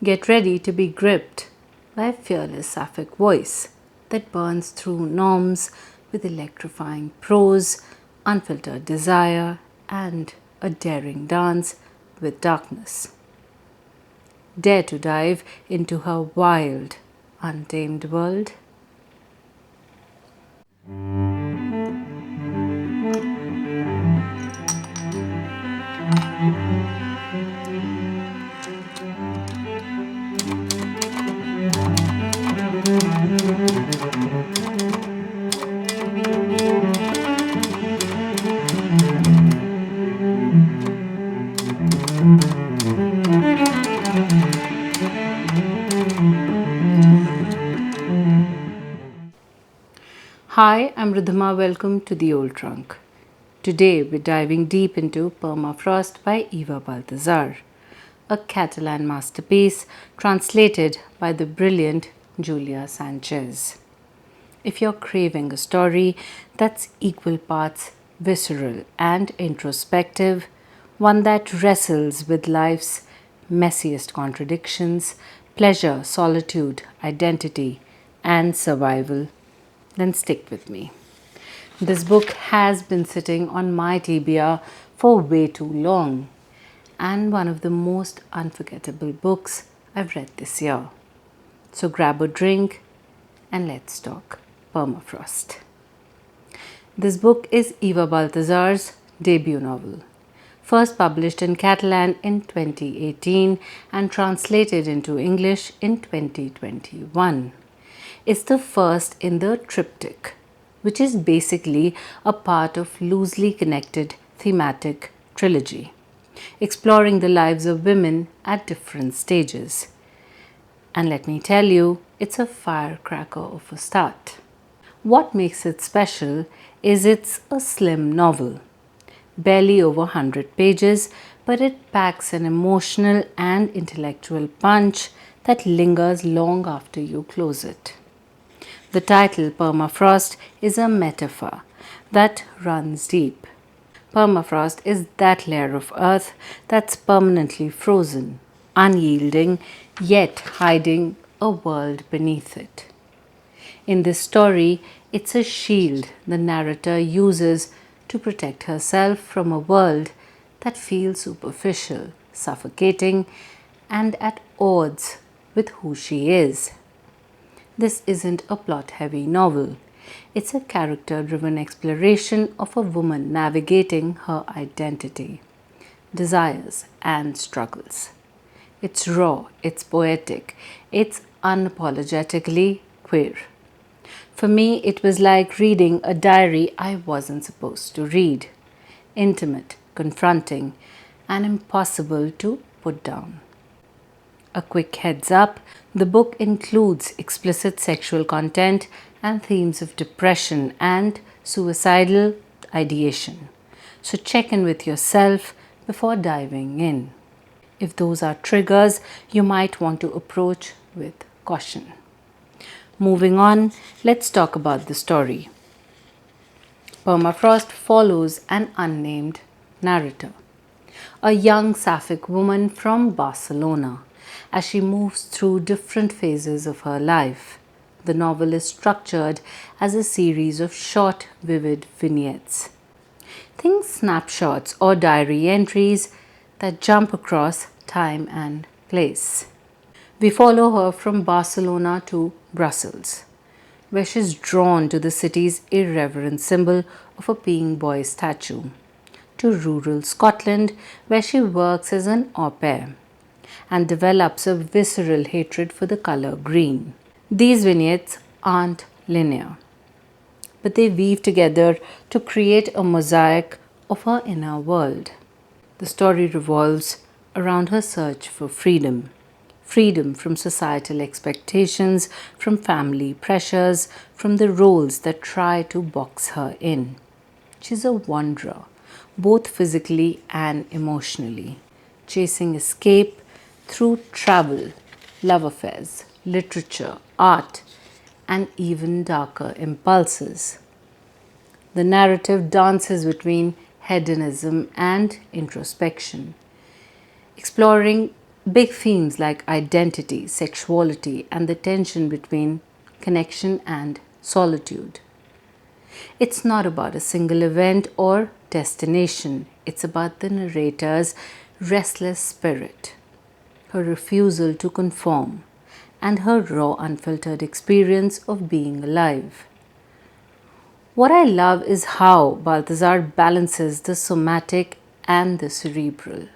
Get ready to be gripped by a fearless sapphic voice that burns through norms with electrifying prose, unfiltered desire, and a daring dance with darkness. Dare to dive into her wild, untamed world? Hi, I'm Ridhima. Welcome to The Old Trunk. Today we're diving deep into Permafrost by Eva Baltasar, a Catalan masterpiece translated by the brilliant Julia Sanches. If you're craving a story that's equal parts visceral and introspective, one that wrestles with life's messiest contradictions, pleasure, solitude, identity, and survival, then stick with me. This book has been sitting on my TBR for way too long, and one of the most unforgettable books I've read this year. So grab a drink and let's talk Permafrost. This book is Eva Baltasar's debut novel, first published in Catalan in 2018 and translated into English in 2021. It's the first in the triptych, which is basically a part of loosely connected thematic trilogy, exploring the lives of women at different stages. And let me tell you, it's a firecracker of a start. What makes it special is it's a slim novel, barely over 100 pages, but it packs an emotional and intellectual punch that lingers long after you close it. The title Permafrost is a metaphor that runs deep. Permafrost is that layer of earth that's permanently frozen, unyielding, yet hiding a world beneath it. In this story, it's a shield the narrator uses to protect herself from a world that feels superficial, suffocating, and at odds with who she is. This isn't a plot-heavy novel. It's a character-driven exploration of a woman navigating her identity, desires, and struggles. It's raw, it's poetic, it's unapologetically queer. For me, it was like reading a diary I wasn't supposed to read. Intimate, confronting, and impossible to put down. A quick heads up, the book includes explicit sexual content and themes of depression and suicidal ideation. So check in with yourself before diving in. If those are triggers, you might want to approach with caution. Moving on, let's talk about the story. Permafrost follows an unnamed narrator, a young sapphic woman from Barcelona, as she moves through different phases of her life. The novel is structured as a series of short, vivid vignettes. Think snapshots or diary entries that jump across time and place. We follow her from Barcelona to Brussels, where she's drawn to the city's irreverent symbol of a peeing boy statue, to rural Scotland, where she works as an au pair and develops a visceral hatred for the color green. These vignettes aren't linear, but they weave together to create a mosaic of her inner world. The story revolves around her search for freedom. Freedom from societal expectations, from family pressures, from the roles that try to box her in. She's a wanderer, both physically and emotionally, chasing escape through travel, love affairs, literature, art, and even darker impulses. The narrative dances between hedonism and introspection, exploring big themes like identity, sexuality, and the tension between connection and solitude. It's not about a single event or destination, it's about the narrator's restless spirit, her refusal to conform, and her raw, unfiltered experience of being alive. What I love is how Baltasar balances the somatic and the cerebral.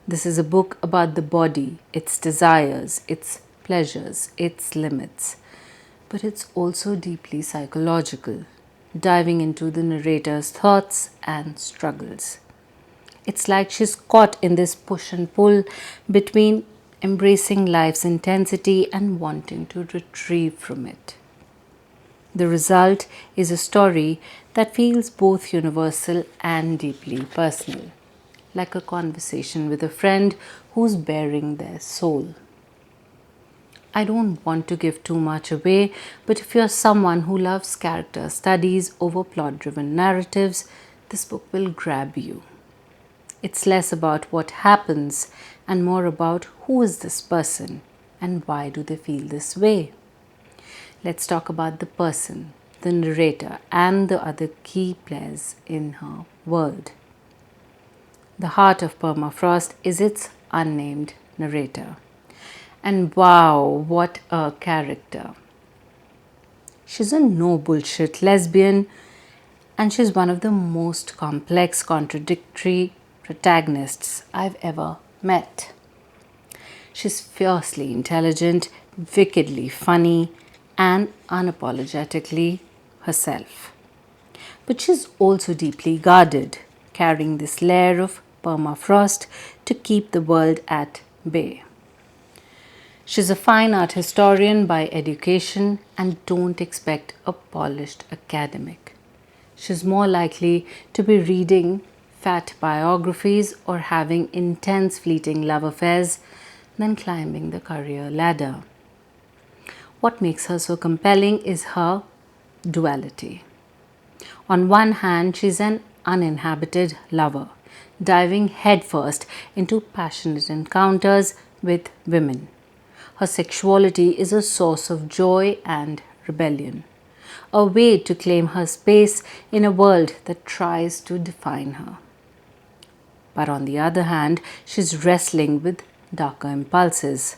This is a book about the body, its desires, its pleasures, its limits. But it's also deeply psychological, diving into the narrator's thoughts and struggles. It's like she's caught in this push and pull between embracing life's intensity and wanting to retrieve from it. The result is a story that feels both universal and deeply personal, like a conversation with a friend who's bearing their soul. I don't want to give too much away, but if you're someone who loves character studies over plot driven narratives, this book will grab you. It's less about what happens and more about who is this person and why do they feel this way. Let's talk about the person, the narrator, and the other key players in her world. The heart of Permafrost is its unnamed narrator. And wow, what a character! She's a no bullshit lesbian, and she's one of the most complex, contradictory protagonists I've ever met. She's fiercely intelligent, wickedly funny, and unapologetically herself. But she's also deeply guarded, carrying this layer of permafrost to keep the world at bay. She's a fine art historian by education, and don't expect a polished academic. She's more likely to be reading fat biographies or having intense fleeting love affairs than climbing the career ladder. What makes her so compelling is her duality. On one hand, she's an uninhabited lover, diving headfirst into passionate encounters with women. Her sexuality is a source of joy and rebellion, a way to claim her space in a world that tries to define her. But on the other hand, she's wrestling with darker impulses,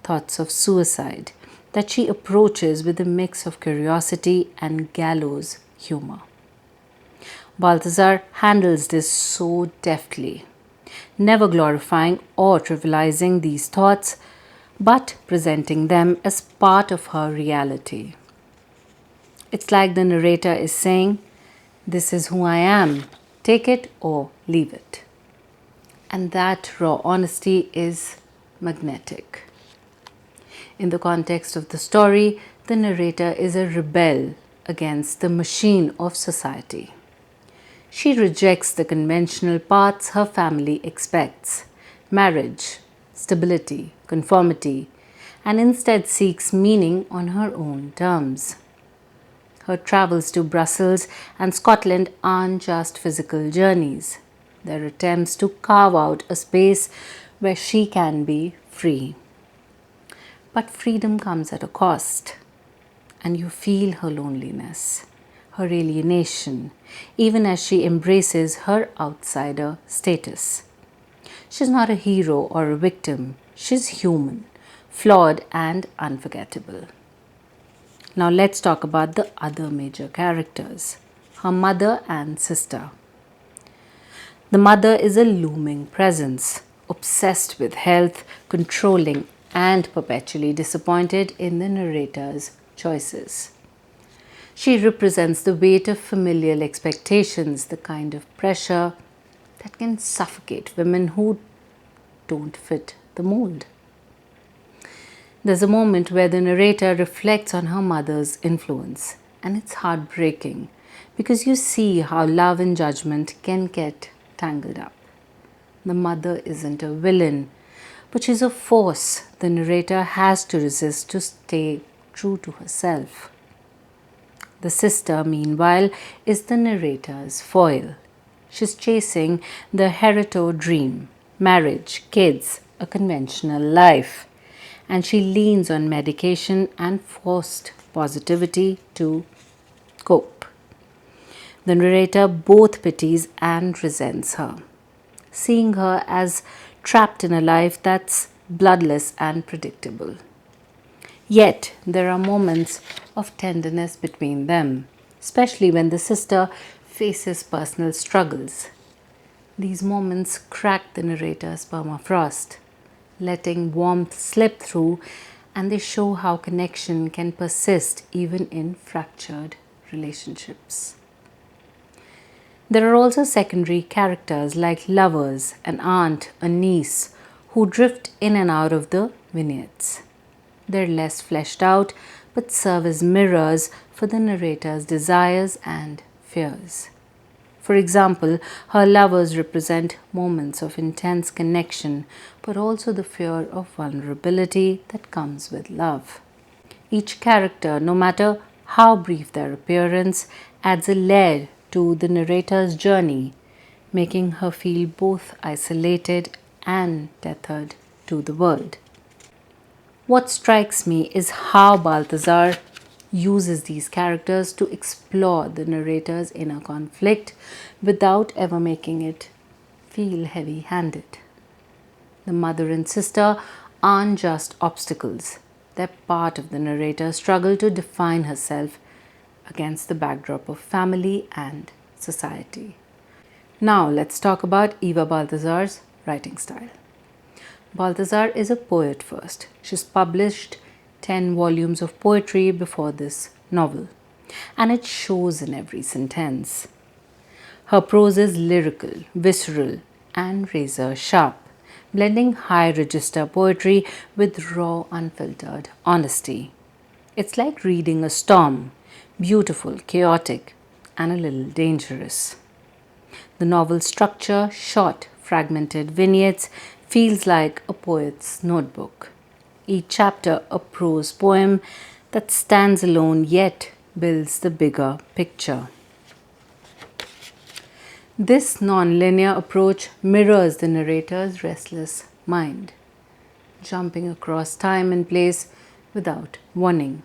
thoughts of suicide, that she approaches with a mix of curiosity and gallows humor. Baltasar handles this so deftly, never glorifying or trivializing these thoughts, but presenting them as part of her reality. It's like the narrator is saying, "This is who I am, take it or leave it." And that raw honesty is magnetic. In the context of the story, the narrator is a rebel against the machine of society. She rejects the conventional paths her family expects: marriage, stability, conformity, and instead seeks meaning on her own terms. Her travels to Brussels and Scotland aren't just physical journeys. They're attempts to carve out a space where she can be free. But freedom comes at a cost, and you feel her loneliness, her alienation, even as she embraces her outsider status. She's not a hero or a victim, she's human, flawed, and unforgettable. Now let's talk about the other major characters, her mother and sister. The mother is a looming presence, obsessed with health, controlling, and perpetually disappointed in the narrator's choices. She represents the weight of familial expectations, the kind of pressure that can suffocate women who don't fit the mold. There's a moment where the narrator reflects on her mother's influence, and it's heartbreaking because you see how love and judgment can get tangled up. The mother isn't a villain, but she's a force the narrator has to resist to stay true to herself. The sister, meanwhile, is the narrator's foil. She's chasing the Hereto dream: marriage, kids, a conventional life, and she leans on medication and forced positivity to cope. The narrator both pities and resents her, seeing her as trapped in a life that's bloodless and predictable. Yet there are moments of tenderness between them, especially when the sister faces personal struggles. These moments crack the narrator's permafrost, letting warmth slip through, and they show how connection can persist even in fractured relationships. There are also secondary characters like lovers, an aunt, a niece, who drift in and out of the vignettes. They're less fleshed out but serve as mirrors for the narrator's desires and fears. For example, her lovers represent moments of intense connection but also the fear of vulnerability that comes with love. Each character, no matter how brief their appearance, adds a layer to the narrator's journey, making her feel both isolated and tethered to the world. What strikes me is how Baltasar uses these characters to explore the narrator's inner conflict without ever making it feel heavy handed. The mother and sister aren't just obstacles, they're part of the narrator's struggle to define herself against the backdrop of family and society. Now let's talk about Eva Baltasar's writing style. Baltasar is a poet first. She's published 10 volumes of poetry before this novel, and it shows in every sentence. Her prose is lyrical, visceral, and razor sharp, blending high register poetry with raw, unfiltered honesty. It's like reading a storm, beautiful, chaotic, and a little dangerous. The novel structure, short, fragmented vignettes, feels like a poet's notebook. Each chapter a prose poem that stands alone yet builds the bigger picture. This non-linear approach mirrors the narrator's restless mind, jumping across time and place without warning.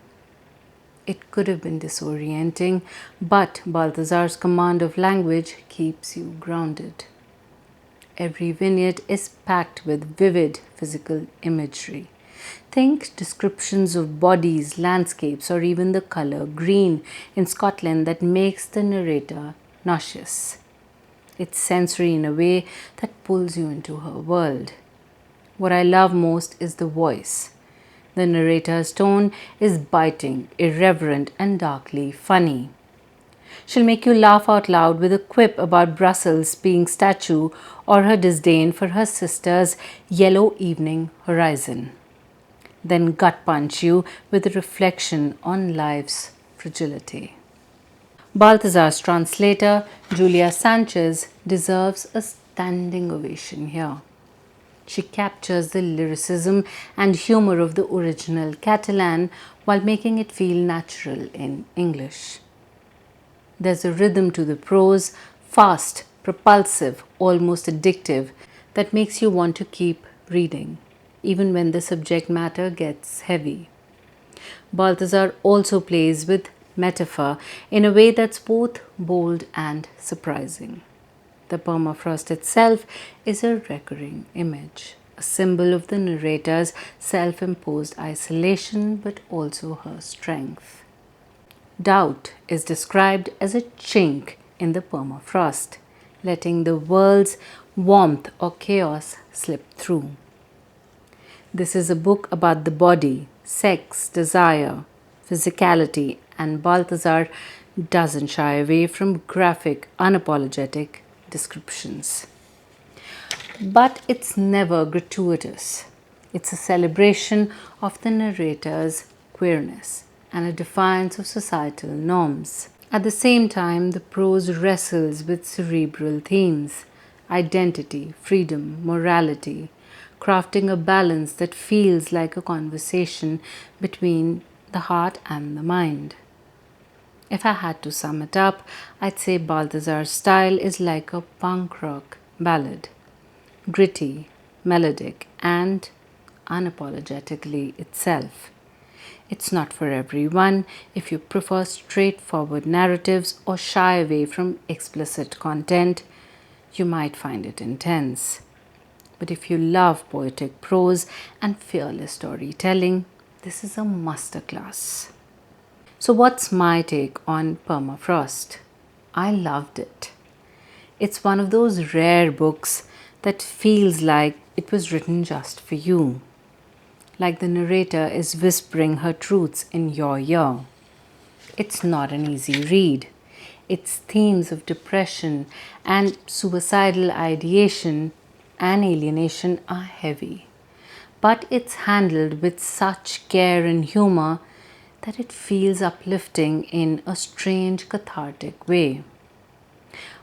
It could have been disorienting, but Baltasar's command of language keeps you grounded. Every vignette is packed with vivid physical imagery. Think descriptions of bodies, landscapes, or even the color green in Scotland that makes the narrator nauseous. It's sensory in a way that pulls you into her world. What I love most is the voice. The narrator's tone is biting, irreverent, and darkly funny. She'll make you laugh out loud with a quip about Brussels being statue or her disdain for her sister's yellow evening horizon. Then gut punch you with a reflection on life's fragility. Baltasar's translator, Julia Sanches, deserves a standing ovation here. She captures the lyricism and humor of the original Catalan while making it feel natural in English. There's a rhythm to the prose, fast, propulsive, almost addictive, that makes you want to keep reading, even when the subject matter gets heavy. Baltasar also plays with metaphor in a way that's both bold and surprising. The permafrost itself is a recurring image, a symbol of the narrator's self-imposed isolation but also her strength. Doubt is described as a chink in the permafrost, letting the world's warmth or chaos slip through. This is a book about the body, sex, desire, physicality, and Baltasar doesn't shy away from graphic, unapologetic descriptions. But it's never gratuitous. It's a celebration of the narrator's queerness and a defiance of societal norms. At the same time, the prose wrestles with cerebral themes, identity, freedom, morality, crafting a balance that feels like a conversation between the heart and the mind. If I had to sum it up, I'd say Baltasar's style is like a punk rock ballad. Gritty, melodic, and unapologetically itself. It's not for everyone. If you prefer straightforward narratives or shy away from explicit content, you might find it intense. But if you love poetic prose and fearless storytelling, this is a masterclass. So, what's my take on Permafrost? I loved it. It's one of those rare books that feels like it was written just for you, like the narrator is whispering her truths in your ear. It's not an easy read. Its themes of depression and suicidal ideation and alienation are heavy, but it's handled with such care and humor that it feels uplifting in a strange cathartic way.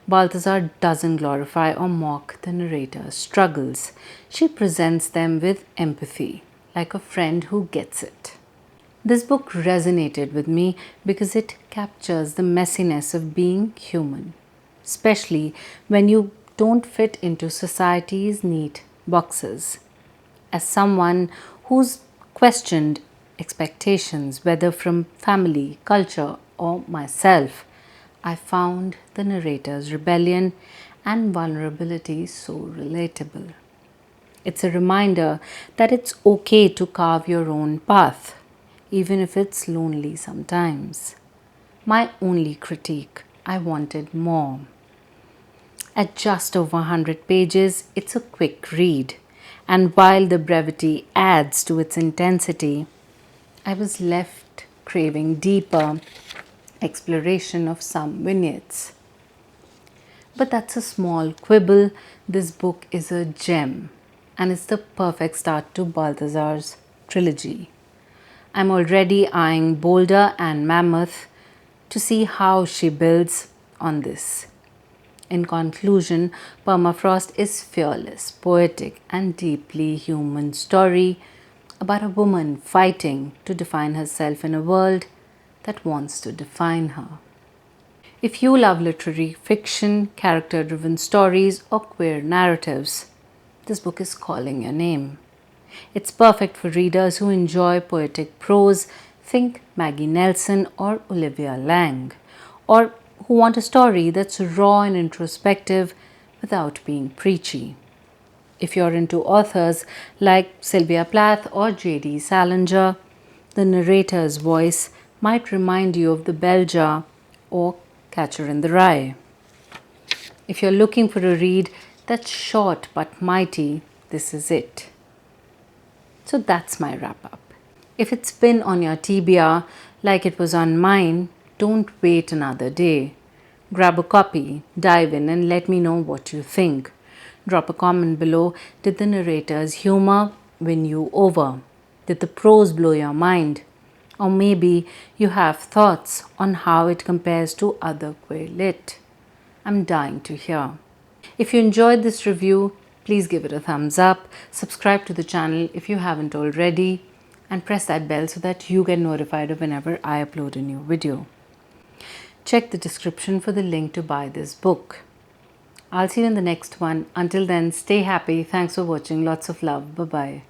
Baltasar doesn't glorify or mock the narrator's struggles. She presents them with empathy, like a friend who gets it. This book resonated with me because it captures the messiness of being human, especially when you don't fit into society's neat boxes. As someone who's questioned expectations, whether from family, culture, or myself, I found the narrator's rebellion and vulnerability so relatable. It's a reminder that it's okay to carve your own path, even if it's lonely sometimes. My only critique, I wanted more. At just over 100 pages, it's a quick read, and while the brevity adds to its intensity, I was left craving deeper exploration of some vignettes. But that's a small quibble. This book is a gem, and it's the perfect start to Baltasar's trilogy. I'm already eyeing Boulder and Mammoth to see how she builds on this. In conclusion, Permafrost is fearless, poetic, and deeply human story about a woman fighting to define herself in a world that wants to define her. If you love literary fiction, character-driven stories, or queer narratives, this book is calling your name. It's perfect for readers who enjoy poetic prose, think Maggie Nelson or Olivia Lang, or who want a story that's raw and introspective without being preachy. If you're into authors like Sylvia Plath or J.D. Salinger, the narrator's voice might remind you of The Bell Jar or Catcher in the Rye. If you're looking for a read that's short but mighty, this is it. So that's my wrap up. If it's been on your TBR like it was on mine, don't wait another day. Grab a copy, dive in, and let me know what you think. Drop a comment below. Did the narrator's humor win you over? Did the prose blow your mind? Or maybe you have thoughts on how it compares to other queer lit. I'm dying to hear. If you enjoyed this review, please give it a thumbs up, subscribe to the channel if you haven't already, and press that bell so that you get notified of whenever I upload a new video. Check the description for the link to buy this book. I'll see you in the next one. Until then, stay happy. Thanks for watching. Lots of love. Bye-bye.